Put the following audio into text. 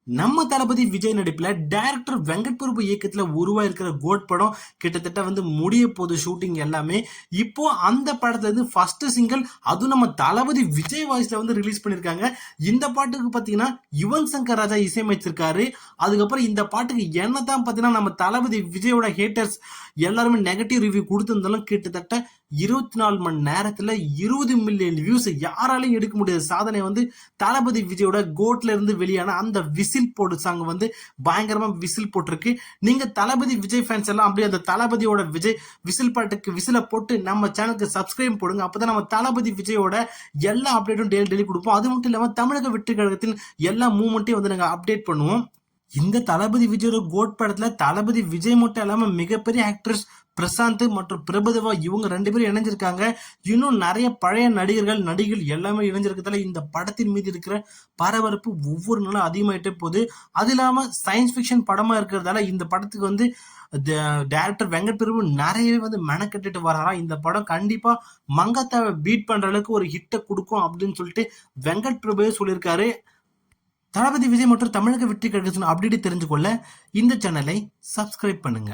நம்ம தளபதி விஜய் நடிப்புல டைரக்டர் வெங்கட் பிரபு இயக்கத்துல உருவாயிருக்கிற கோட் படம் கிட்டத்தட்ட முடிய போகுது ஷூட்டிங் எல்லாமே. இப்போ அந்த படத்துல இருந்து ஃபர்ஸ்ட் சிங்கிள் அதுவும் நம்ம தளபதி விஜய் வாய்ஸ்ல ரிலீஸ் பண்ணிருக்காங்க. இந்த பாட்டுக்கு பாத்தீங்கன்னா யுவன் சங்கர் ராஜா இசையமைச்சிருக்காரு. அதுக்கப்புறம் இந்த பாட்டுக்கு என்னதான் பாத்தீங்கன்னா நம்ம தளபதி விஜயோட ஹேட்டர்ஸ் எல்லாருமே நெகட்டிவ் ரிவ்யூ கொடுத்திருந்தாலும் கிட்டத்தட்ட 24 மணி நேரத்துல 20 மில்லியன் வியூஸ் யாராலையும் எடுக்க முடியாத சாதனை தளபதி விஜயோட கோட்ல இருந்து வெளியான அந்த விசில் போடு சாங் பயங்கரமா விசில் போட்டிருக்கு. நீங்க தளபதி விஜய் ஃபேன்ஸ் எல்லாம் அப்படியே அந்த தளபதியோட விஜய் விசில் பாட்டுக்கு விசில போட்டு நம்ம சேனலுக்கு சப்ஸ்கிரைப் போடுங்க. அப்பதான் நம்ம தளபதி விஜயோட எல்லா அப்டேட்டும் டெய்லி கொடுப்போம். அது மட்டும் இல்லாம தமிழக வெற்றி கழகத்தின் எல்லா மூவ்மெண்ட்டையும் நாங்க அப்டேட் பண்ணுவோம். இந்த தளபதி விஜயோட கோட் படத்துல தளபதி விஜய் மட்டும் இல்லாம மிகப்பெரிய ஆக்ட்ரஸ் பிரசாந்த் மற்றும் பிரபுதேவா இவங்க 2 பேரும் இணைஞ்சிருக்காங்க. இன்னும் நிறைய பழைய நடிகர்கள் எல்லாமே இணைஞ்சிருக்கிறதால இந்த படத்தின் மீது இருக்கிற பரபரப்பு ஒவ்வொரு நாளும் அதிகமாயிட்டே போகுது. அது இல்லாம சயின்ஸ் பிக்ஷன் படமா இருக்கிறதால இந்த படத்துக்கு டைரக்டர் வெங்கட் பிரபு நிறையவே மெனக்கட்டுட்டு வராராம். இந்த படம் கண்டிப்பா மங்காத்தாவை பீட் பண்ற அளவுக்கு ஒரு ஹிட்டை கொடுக்கும் அப்படின்னு சொல்லிட்டு வெங்கட் பிரபுவே சொல்லியிருக்காரு. தளபதி விஜய் மற்றும் தமிழக வெற்றி கழகத்தின் அப்டேட் தெரிஞ்சுக்கொள்ள இந்த சேனலை சப்ஸ்கிரைப் பண்ணுங்க.